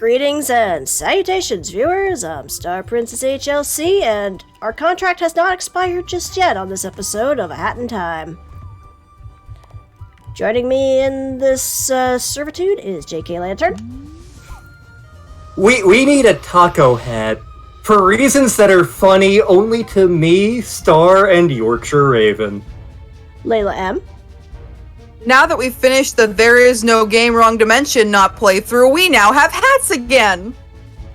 Greetings and salutations, viewers. I'm StarPrincessHLC, and our contract has not expired just yet on this episode of A Hat in Time. Joining me in this servitude is JK Lantern. We need a taco hat. For reasons that are funny only to me, Star, and Yorkshire Raven. Layla M. Now that we've finished the There Is No Game Wrong Dimension not playthrough, we now have hats again!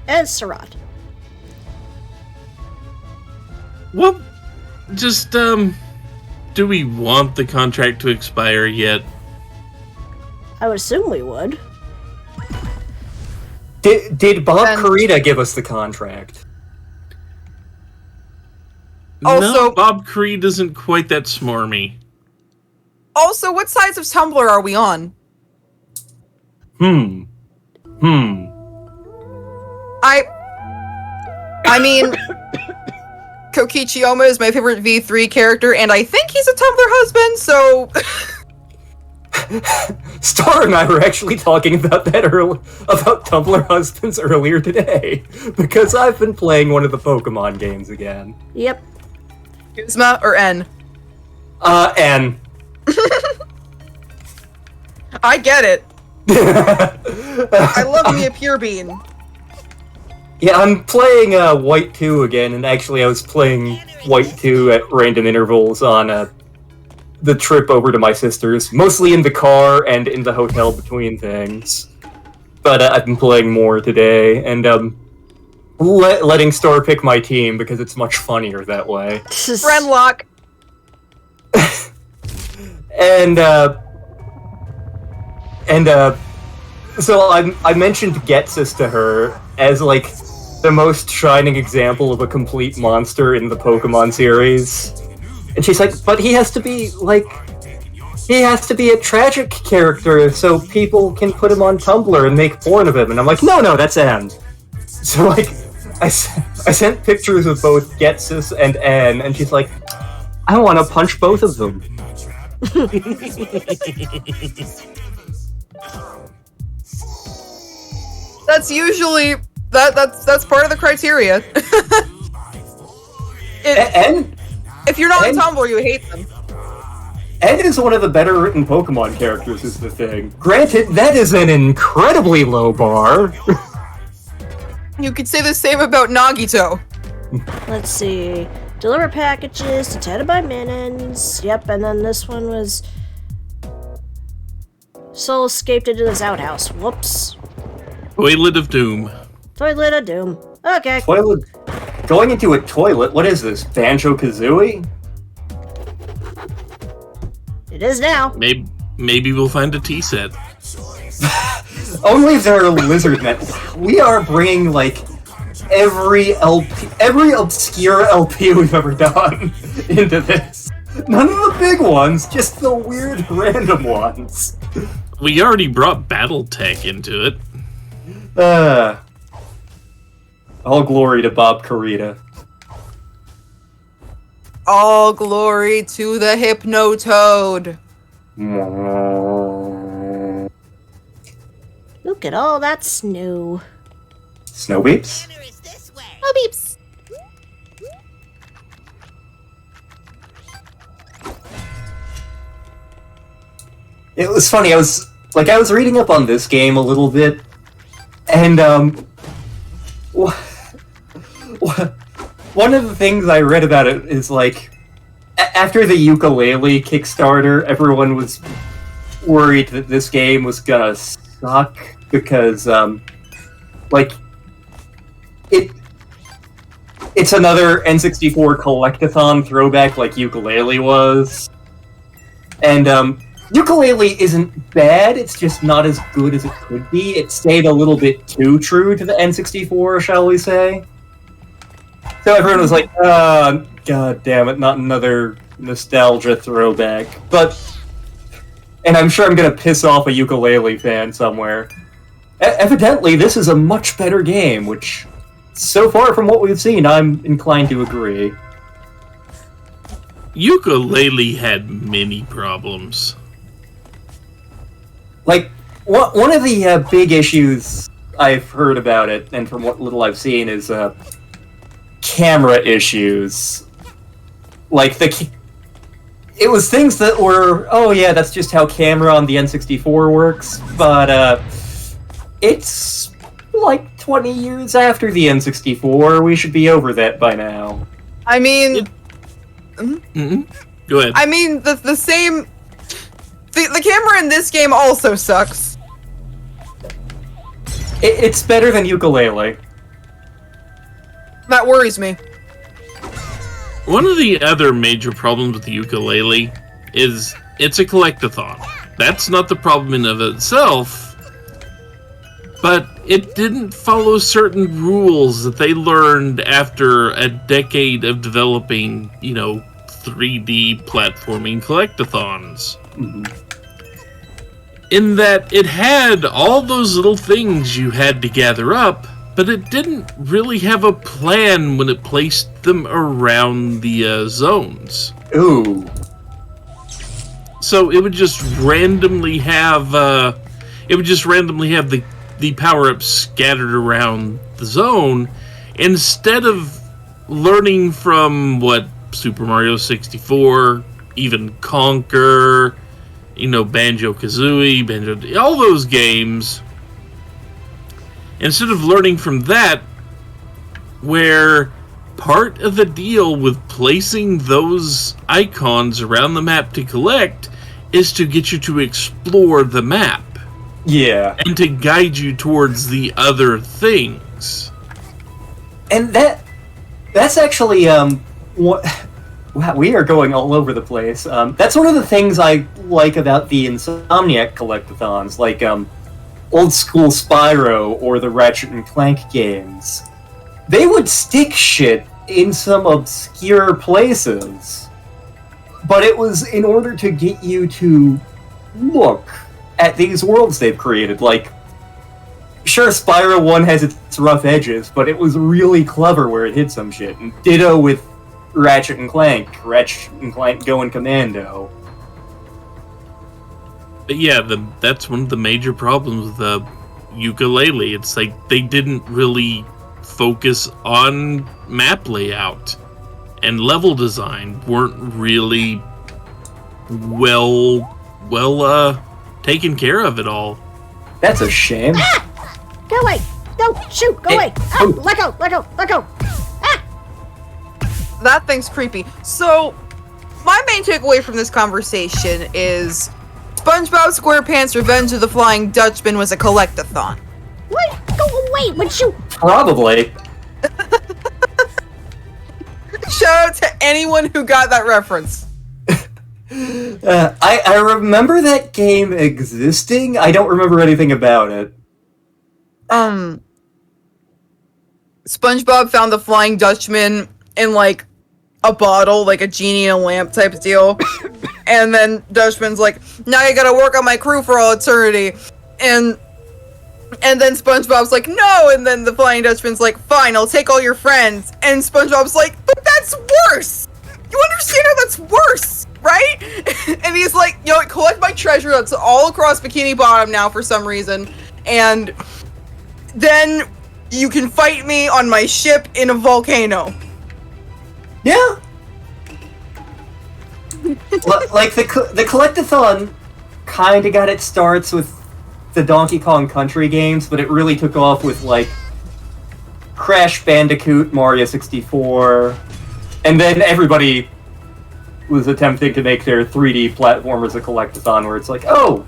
And Sarat. Well, just, do we want the contract to expire yet? I would assume we would. Did Bob Carita give us the contract? Also, no, Bob Creed isn't quite that smarmy. Also, what sides of Tumblr are we on? I mean, Kokichiyama is my favorite V3 character, and I think he's a Tumblr husband, so... Star and I were actually talking about that about Tumblr husbands earlier today, because I've been playing one of the Pokemon games again. Yep. Guzma or N? N. I get it. I love me a pure bean. Yeah, I'm playing White 2 again, and actually I was playing White 2 at random intervals on the trip over to my sister's, mostly in the car and in the hotel between things. But I've been playing more today, and letting Star pick my team because it's much funnier that way. Friend lock. So I mentioned Getsus to her as, like, the most shining example of a complete monster in the Pokemon series. And she's like, but he has to be, like, he has to be a tragic character so people can put him on Tumblr and make porn of him. And I'm like, no, that's N. So, like, I sent pictures of both Getsus and N, and she's like, I want to punch both of them. That's usually that's part of the criteria. If you're not on Tumblr, you hate them. N is one of the better written Pokemon characters, is the thing. Granted, that is an incredibly low bar. You could say the same about Nagito. Let's see. Deliver packages detected by minions. Yep, and then this one was... Soul escaped into this outhouse. Whoops. Toilet of Doom. Toilet of Doom. Okay. Toilet... Going into a toilet? What is this? Banjo-Kazooie? It is now. Maybe we'll find a tea set. Only if there are lizard men. We are bringing, like, every obscure LP we've ever done into this. None of the big ones, just the weird random ones. We already brought Battletech into it. All glory to Bob Carita. All glory to the Hypnotoad. Look at all that snow. Snow beeps? Snow beeps. It was funny, I was reading up on this game a little bit, and, one of the things I read about it is, like, after the ukulele Kickstarter, everyone was worried that this game was gonna suck, because, like, it's another N64 collectathon throwback like ukulele was, and, ukulele isn't bad, it's just not as good as it could be. It stayed a little bit too true to the N64, shall we say. So everyone was like, god damn it, not another nostalgia throwback. And I'm sure I'm gonna piss off a ukulele fan somewhere. Evidently, this is a much better game, which, so far from what we've seen, I'm inclined to agree. Ukulele had many problems. Like, one of the big issues I've heard about it, and from what little I've seen, is camera issues. Like, it was things that were, oh yeah, that's just how camera on the N64 works, but it's like 20 years after the N64. We should be over that by now. I mean... Go ahead. I mean, the same... The camera in this game also sucks. It's better than Ukulele. That worries me. One of the other major problems with the ukulele is it's a collectathon. That's not the problem in of itself, but it didn't follow certain rules that they learned after a decade of developing, 3D platforming collectathons. Mm-hmm. In that it had all those little things you had to gather up, but it didn't really have a plan when it placed them around the zones. Ooh. So it would just randomly have the power-ups scattered around the zone, instead of learning from what Super Mario 64, even Conker, Banjo-Kazooie, all those games. Instead of learning from that, where part of the deal with placing those icons around the map to collect is to get you to explore the map. Yeah. And to guide you towards the other things. And that's actually, what... Wow, we are going all over the place. That's one of the things I like about the Insomniac collectathons, like old school Spyro or the Ratchet and Clank games. They would stick shit in some obscure places, but it was in order to get you to look at these worlds they've created. Like, sure, Spyro 1 has its rough edges, but it was really clever where it hid some shit. And ditto with Ratchet and Clank going commando. But yeah, that's one of the major problems with the ukulele. It's like they didn't really focus on map layout, and level design weren't really well taken care of at all. That's a shame. Ah! Go away! No, shoot! Go away! Oh, let go! Let go! Let go! That thing's creepy. So, my main takeaway from this conversation is SpongeBob SquarePants Revenge of the Flying Dutchman was a collectathon. What? Go away! Would you? Probably. Shout out to anyone who got that reference. I remember that game existing. I don't remember anything about it. SpongeBob found the Flying Dutchman in, like, a bottle, like a genie in a lamp type of deal. And then Dutchman's like, now you gotta work on my crew for all eternity. And then SpongeBob's like, no! And then the Flying Dutchman's like, fine, I'll take all your friends. And SpongeBob's like, but that's worse! You understand how that's worse, right? And he's like, collect my treasure that's all across Bikini Bottom now for some reason. And then you can fight me on my ship in a volcano. Yeah. Like, the collectathon kind of got its starts with the Donkey Kong Country games, but it really took off with, like, Crash Bandicoot, Mario 64, and then everybody was attempting to make their 3D platformers a collectathon, where it's like, oh,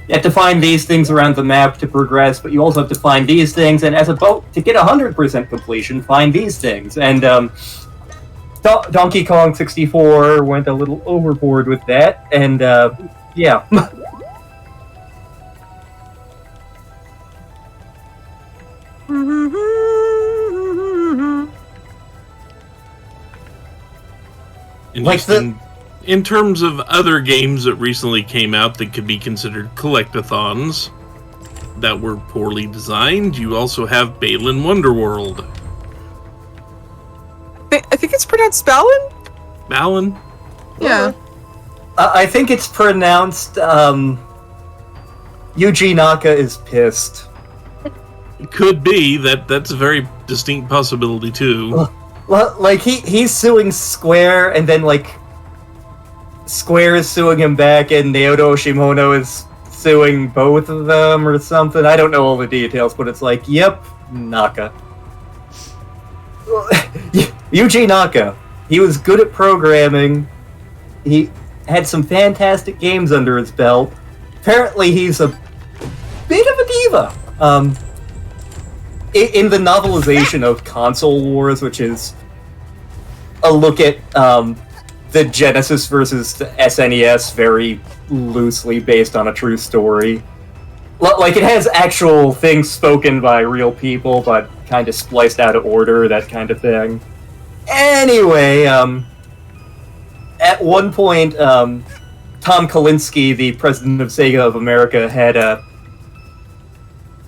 you have to find these things around the map to progress, but you also have to find these things, and as a boat, to get 100% completion, find these things. And, Donkey Kong 64 went a little overboard with that, and, yeah. In terms of other games that recently came out that could be considered collectathons that were poorly designed, you also have Balan Wonderworld. I think it's pronounced Balan? Balan? Yeah. I think it's pronounced, Yuji Naka is pissed. Could be that's a very distinct possibility too. Well, like he's suing Square, and then like Square is suing him back, and Naoto Shimono is suing both of them or something. I don't know all the details, but it's like, yep, Naka. Yuji Naka. He was good at programming. He had some fantastic games under his belt. Apparently, he's a bit of a diva. In the novelization of Console Wars, which is a look at the Genesis versus the SNES, very loosely based on a true story. Like, it has actual things spoken by real people, but kind of spliced out of order, that kind of thing. Anyway, at one point, Tom Kalinske, the president of Sega of America, had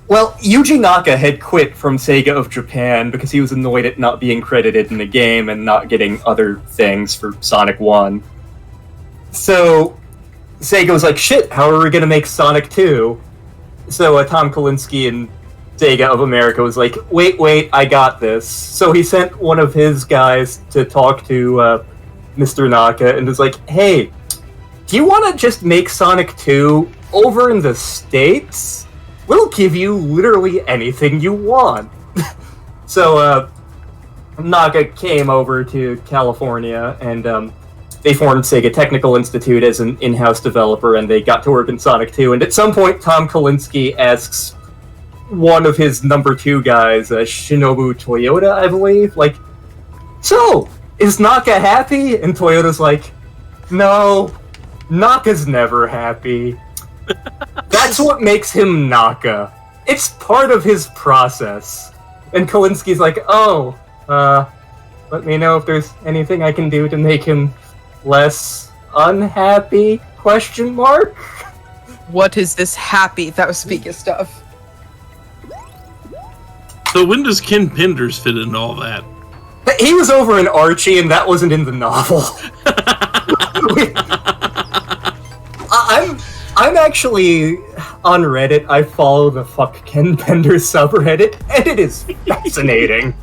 Yuji Naka had quit from Sega of Japan because he was annoyed at not being credited in the game and not getting other things for Sonic 1. So, Sega was like, shit, how are we gonna make Sonic 2? So, Tom Kalinske and Sega of America was like, wait, I got this. So he sent one of his guys to talk to Mr. Naka and was like, hey, do you want to just make Sonic 2 over in the States? We'll give you literally anything you want. So, Naka came over to California, and they formed Sega Technical Institute as an in-house developer, and they got to work in Sonic 2. And at some point, Tom Kalinske asks one of his number 2 guys, Shinobu Toyota, I believe, like, so, is Naka happy? And Toyota's like, no, Naka's never happy. That's what makes him Naka. It's part of his process. And Kalinsky's like, let me know if there's anything I can do to make him less unhappy? ? What is this happy that was speaking stuff? So when does Ken Penders fit into all that? He was over in Archie, and that wasn't in the novel. I'm actually on Reddit. I follow the Fuck Ken Penders subreddit, and it is fascinating.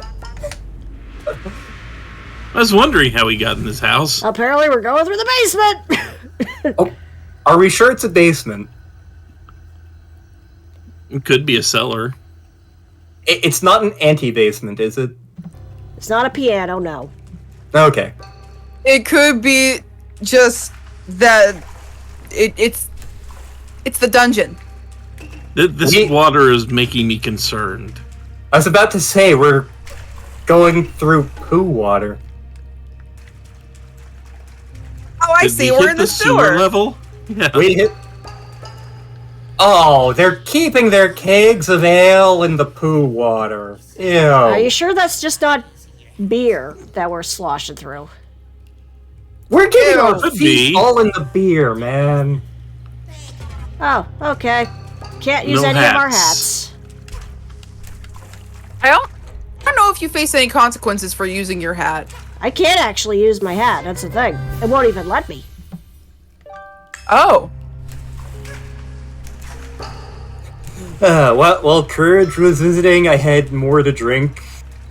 I was wondering how he got in this house. Apparently we're going through the basement! Oh, are we sure it's a basement? It could be a cellar. It's not an anti-basement, is it? It's not a piano, no. Okay. It could be just that it's the dungeon. This water is making me concerned. I was about to say, we're going through poo water. Oh, I Did see. we We're hit in the sewer sewer. level. Yeah. We hit... Oh, they're keeping their kegs of ale in the poo water. Ew. Are you sure that's just not beer that we're sloshing through? We're getting Ew. our Could feet be. all in the beer, man. Oh, okay. Can't use No any of our hats. hats. I don't know if you face any consequences for using your hat. I can't actually use my hat, that's the thing. It won't even let me. Oh. While Courage was visiting, I had more to drink,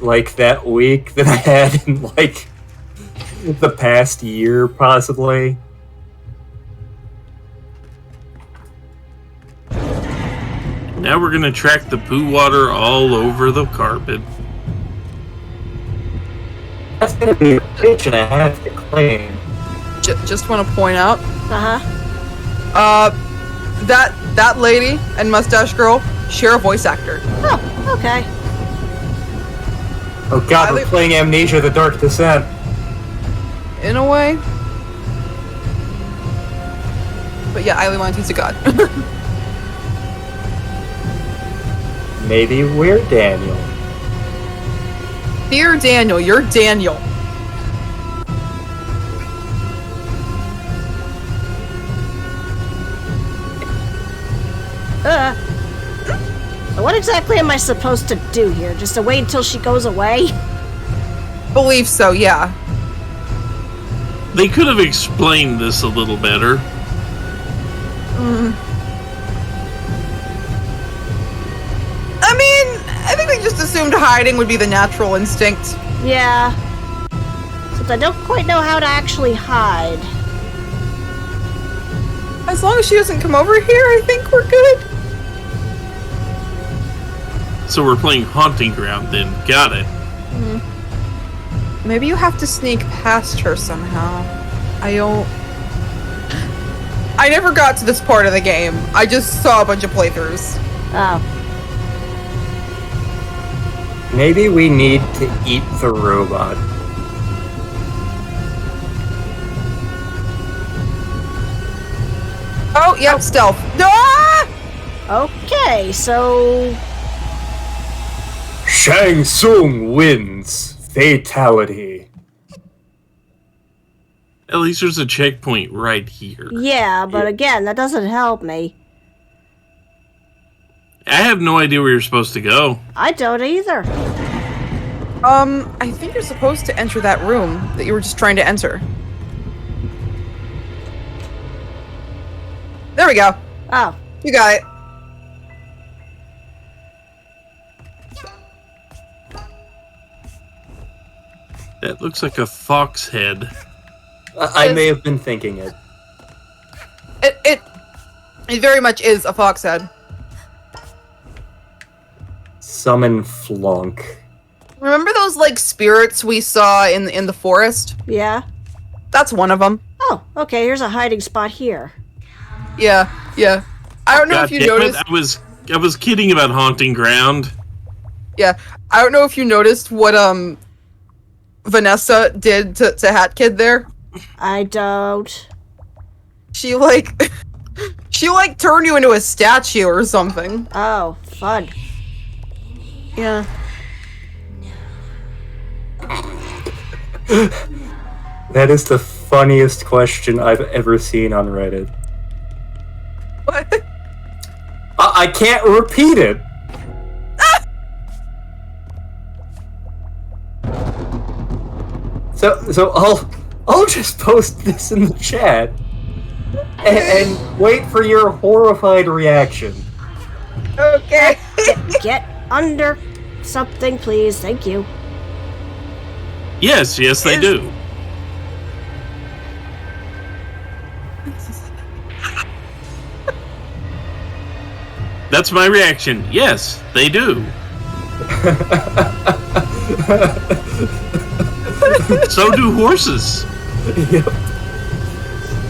like, that week than I had in, like, the past year, possibly. Now we're gonna track the poo water all over the carpet. That's gonna be a bitch and a half to clean. Just want to point out, Uh-huh. that lady and mustache girl share a voice actor. Oh, okay. Oh god, we're playing Amnesia: The Dark Descent. In a way. But yeah, Eileen Monteith's a god. Maybe we're Daniel. Dear Daniel, you're Daniel. What exactly am I supposed to do here? Just to wait until she goes away? Believe so, yeah. They could have explained this a little better. I mean, I think they just assumed hiding would be the natural instinct. Yeah. Since I don't quite know how to actually hide. As long as she doesn't come over here, I think we're good. So we're playing Haunting Ground then. Got it. Maybe you have to sneak past her somehow. I never got to this part of the game. I just saw a bunch of playthroughs. Oh. Maybe we need to eat the robot. Oh, yep, stealth. Ah! Okay, so... Shang Tsung wins. Fatality. At least there's a checkpoint right here. Yeah, but again, that doesn't help me. I have no idea where you're supposed to go. I don't either. I think you're supposed to enter that room that you were just trying to enter. There we go. Oh. You got it. That looks like a fox head. I may have been thinking it. It very much is a fox head. Summon Flonk. Remember those like spirits we saw in the forest? Yeah? That's one of them. Oh, okay, here's a hiding spot here. Yeah. I don't know God if you damn it, noticed. I was kidding about Haunting Ground. Yeah, I don't know if you noticed what Vanessa did to Hat Kid there. I don't. She like turned you into a statue or something. Oh, fun. Yeah. That is the funniest question I've ever seen on Reddit. What? I can't repeat it. So I'll just post this in the chat and wait for your horrified reaction. Okay. Get under something, please. Thank you. Yes, they do. That's my reaction. Yes, they do. So do horses. Yep.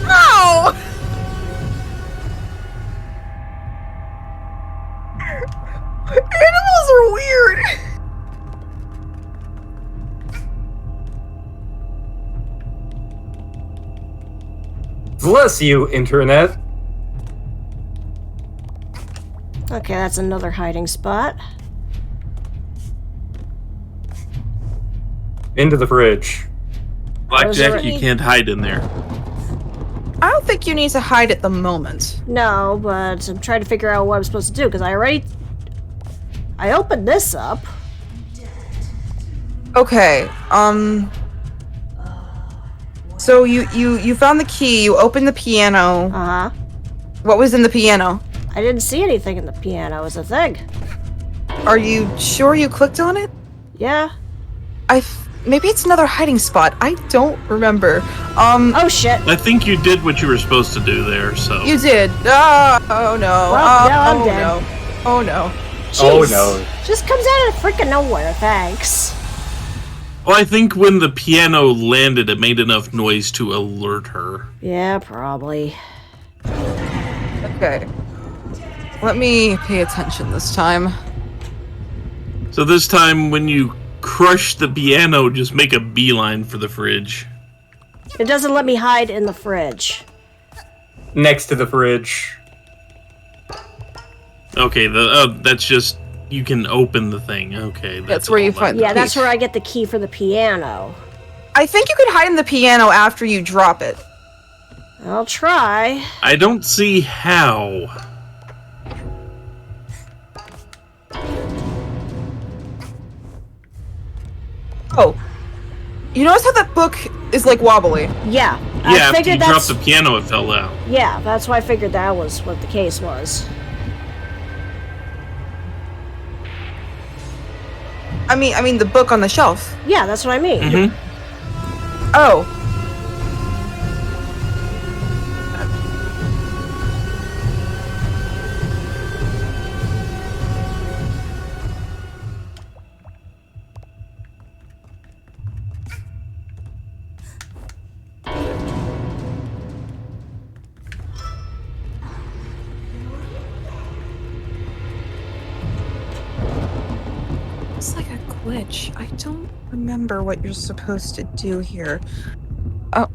No! Animals are weird. Bless you, Internet. Okay, that's another hiding spot. Into the fridge. Blackjack, you can't hide in there. I don't think you need to hide at the moment. No, but I'm trying to figure out what I'm supposed to do, because I opened this up. Okay, so you found the key, you opened the piano. Uh-huh. What was in the piano? I didn't see anything in the piano as a thing. Are you sure you clicked on it? Yeah. Maybe it's another hiding spot. I don't remember. Oh shit. I think you did what you were supposed to do there, so. You did. Oh no. Well, now I'm oh dead. no. Oh no. Oh Jeez. no. Just comes out of freaking nowhere, thanks. Well, I think when the piano landed, it made enough noise to alert her. Yeah, probably. Okay. Let me pay attention this time. So this time, when you crush the piano, just make a beeline for the fridge. It doesn't let me hide in the fridge. Next to the fridge. Okay, that's just, you can open the thing. Okay, That's where you all find- that. Yeah, that's where I get the key for the piano. I think you could hide in the piano after you drop it. I'll try. I don't see how. Oh. You notice how that book is like wobbly? Yeah. Yeah, I after you figured dropped the piano, it fell out. Yeah, that's why I figured that was what the case was. I mean the book on the shelf. Yeah, that's what I mean. Mm-hmm. Oh. It's like a glitch. I don't remember what you're supposed to do here. Oh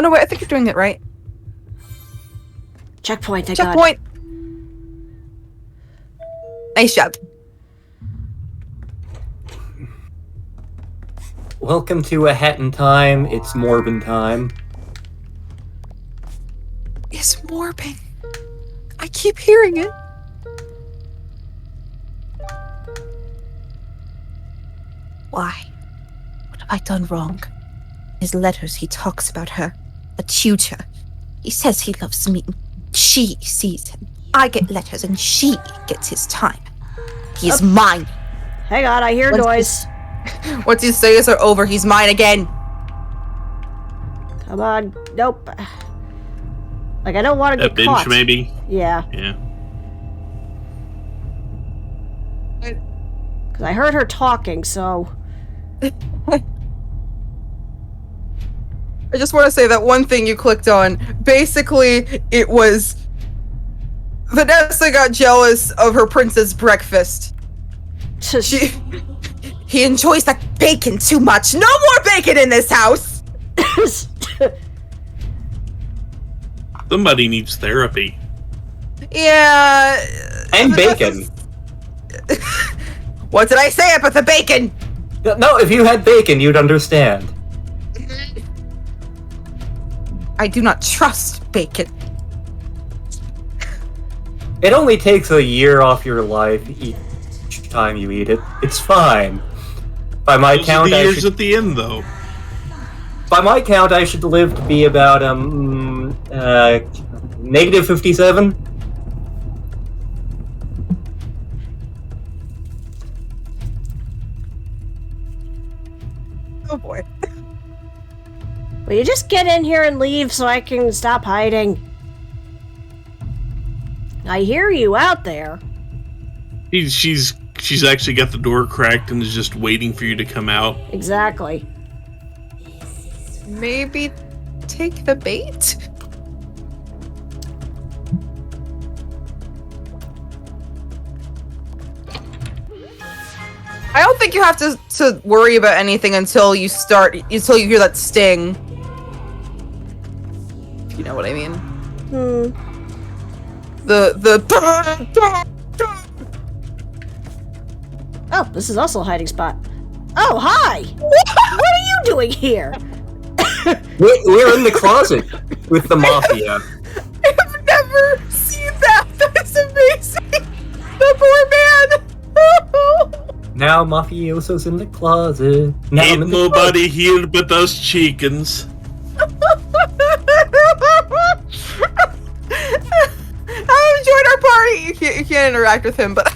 no, wait, I think you're doing it right. Checkpoint, thank God. Checkpoint! Nice job. Welcome to A Hat in Time. It's Morbin time. It's morbing. I keep hearing it. Why? What have I done wrong? His letters, he talks about her. A tutor. He says he loves me. She sees him. I get letters and she gets his time. He is mine. Hang on, I hear noise. Once his studies are over, he's mine again. Come on. Nope. Like, I don't want to A get bench, caught. maybe? Yeah. Yeah. Because I heard her talking, so... I just want to say that one thing you clicked on, basically, it was... Vanessa got jealous of her princess breakfast. He enjoys that bacon too much. No more bacon in this house! Somebody needs therapy. Yeah... And bacon. What did I say about the bacon? No, if you had bacon, you'd understand. I do not trust bacon. It only takes a year off your life each time you eat it. It's fine. By my Those are count, the I years should... at the end, though. By my count, I should live to be about, negative 57? Oh boy. Will you just get in here and leave so I can stop hiding? I hear you out there. She's actually got the door cracked and is just waiting for you to come out. Exactly. Maybe take the bait? I don't think you have to worry about anything until you hear that sting. If you know what I mean. Oh, this is also a hiding spot. Oh, hi! What are you doing here? We're in the closet with the mafia. I've never seen that! That is amazing! The poor man! Now mafioso's in the closet. Now I'm Ain't in the nobody here but us chickens. I enjoyed our party! You can't interact with him, but...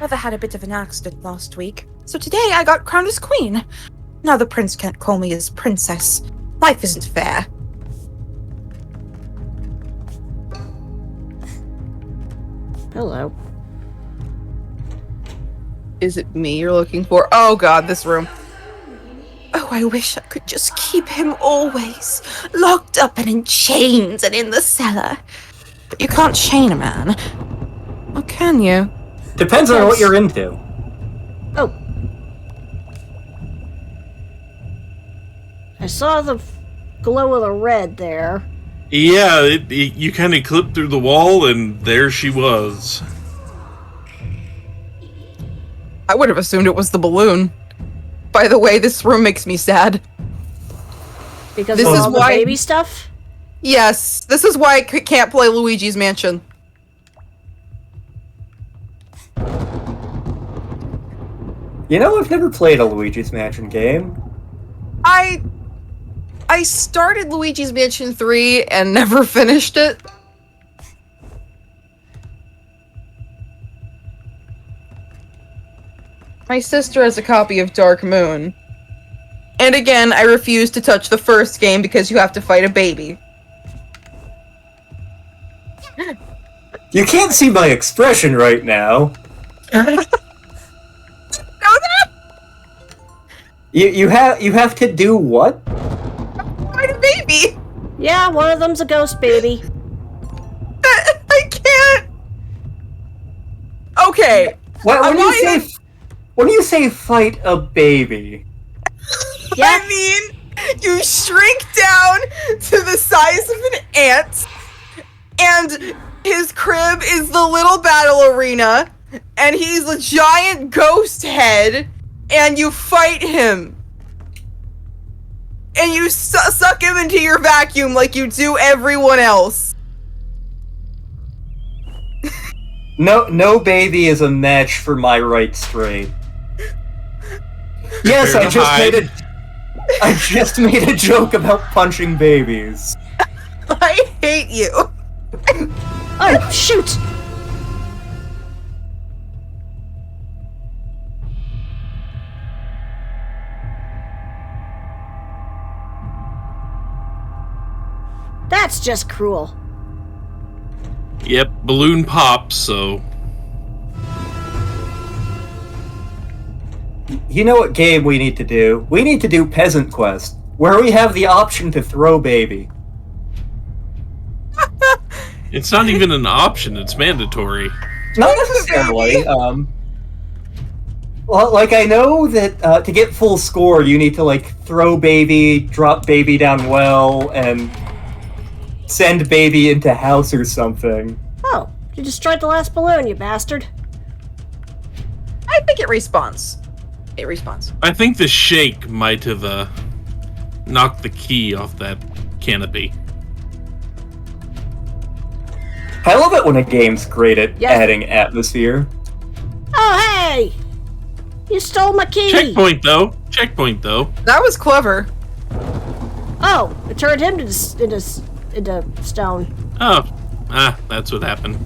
Mother had a bit of an accident last week, so today I got crowned as queen. Now the prince can't call me his princess. Life isn't fair. Hello. Is it me you're looking for? Oh god, this room. Oh, I wish I could just keep him always. Locked up and in chains and in the cellar. But you can't chain a man. Or can you? Depends on what you're into. Oh. I saw the glow of the red there. Yeah, you kind of clipped through the wall, and there she was. I would have assumed it was the balloon. By the way, this room makes me sad. Because This of is all the why- baby stuff? Yes, this is why I can't play Luigi's Mansion. You know, I've never played a Luigi's Mansion game. I I started Luigi's Mansion 3 and never finished it. My sister has a copy of Dark Moon. And again, I refuse to touch the first game because you have to fight a baby. You can't see my expression right now. Know that? You have to do what? Fight a baby! Yeah, one of them's a ghost baby. I can't! Okay. When you say fight a baby? Yeah. I mean, you shrink down to the size of an ant, and his crib is the little battle arena, and he's a giant ghost head, and you fight him. And you suck him into your vacuum like you do everyone else. No baby is a match for my right straight. Yes, I just made a joke about punching babies. I hate you. Oh, shoot! That's just cruel. Yep, balloon pops, so... You know what game we need to do? We need to do Peasant Quest, where we have the option to throw baby. It's not even an option, it's mandatory. Not necessarily. Well, like, I know that to get full score, you need to, like, throw baby, drop baby down well, and send baby into house or something. Oh, you destroyed the last balloon, you bastard. I think it respawns. It respawns. I think the shake might have knocked the key off that canopy. I love it when a game's great at adding atmosphere. Oh, hey! You stole my key! Checkpoint, though. Checkpoint, though. That was clever. Oh, it turned him into stone. Oh. That's what happened.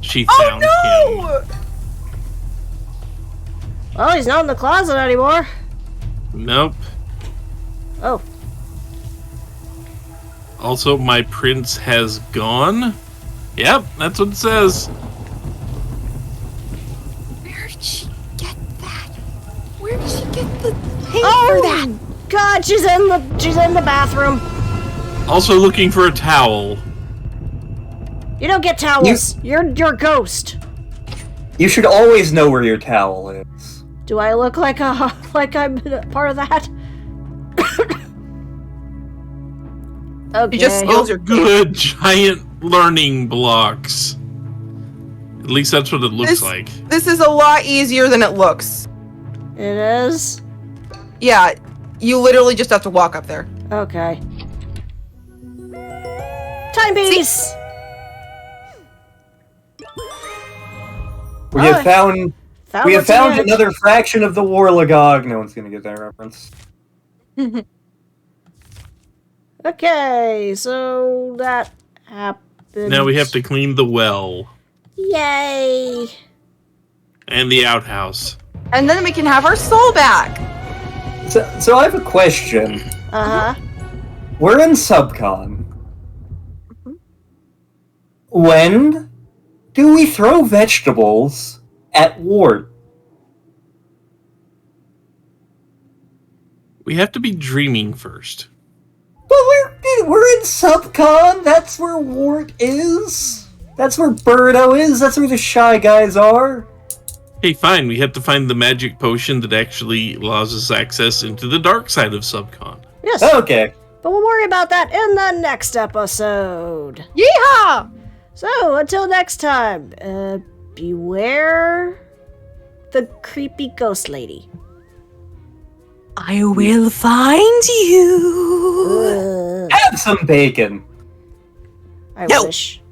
She Oh found him. no! Well, he's not in the closet anymore. Nope. Oh. Also, my prince has gone. Yep, that's what it says. Where'd she get that? Where did she get the paint Oh, for that? God, she's in the bathroom. Also looking for a towel. You don't get towels. You're a ghost. You should always know where your towel is. Do I look like I'm part of that? Okay. You just spilled your Good giant learning blocks. At least that's what it looks like. This is a lot easier than it looks. It is? Yeah, you literally just have to walk up there. Okay. Timepiece! We have found what's in it. another fraction of the Warlagog. No one's gonna get that reference. Okay, so that happened. Now we have to clean the well. Yay! And the outhouse. And then we can have our soul back. So I have a question. Uh-huh. We're in Subcon. When do we throw vegetables at Wart? We have to be dreaming first. But we're in Subcon. That's where Wart is. That's where Birdo is. That's where the Shy Guys are. Hey, fine, we have to find the magic potion that actually allows us access into the dark side of Subcon. Yes. Okay. But we'll worry about that in the next episode. Yeehaw! So, until next time, beware the creepy ghost lady. I will find you. Have some bacon. I No. wish.